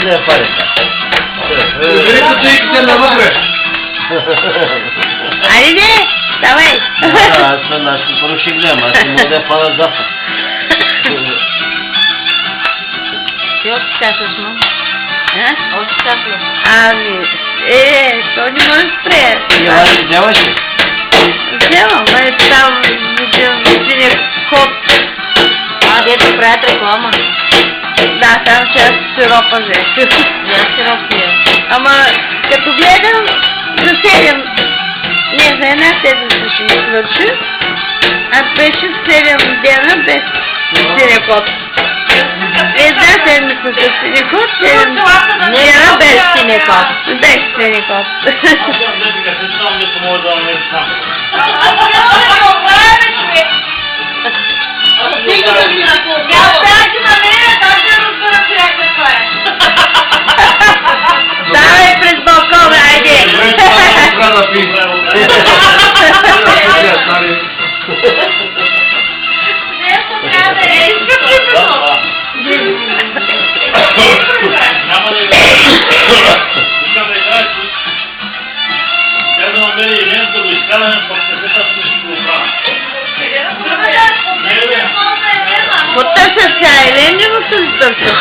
Öyle yaparız. Beni tutuyor ki sen nama bırak. Haydi, давай. Aslında nasıl konuşabilirim? Aslında moda falan da. Yok çıkartıyorsun. Ha? O çıkartıyor. Abi, что не можешь спрятать? Hadi yavaş. Сделал, мы там видели код. А, где-то спрятать рекламу. Да, там сейчас сиропа взять. Я сироп пью. Ама като гледам, за 7, не за една седмица ще ми свърши, а беше 7 дена без синекот. Една седмица с синекот, 7 дена без синекот. Без синекот. Давай през балкона, айде! Потърся чай, ли не го се търся?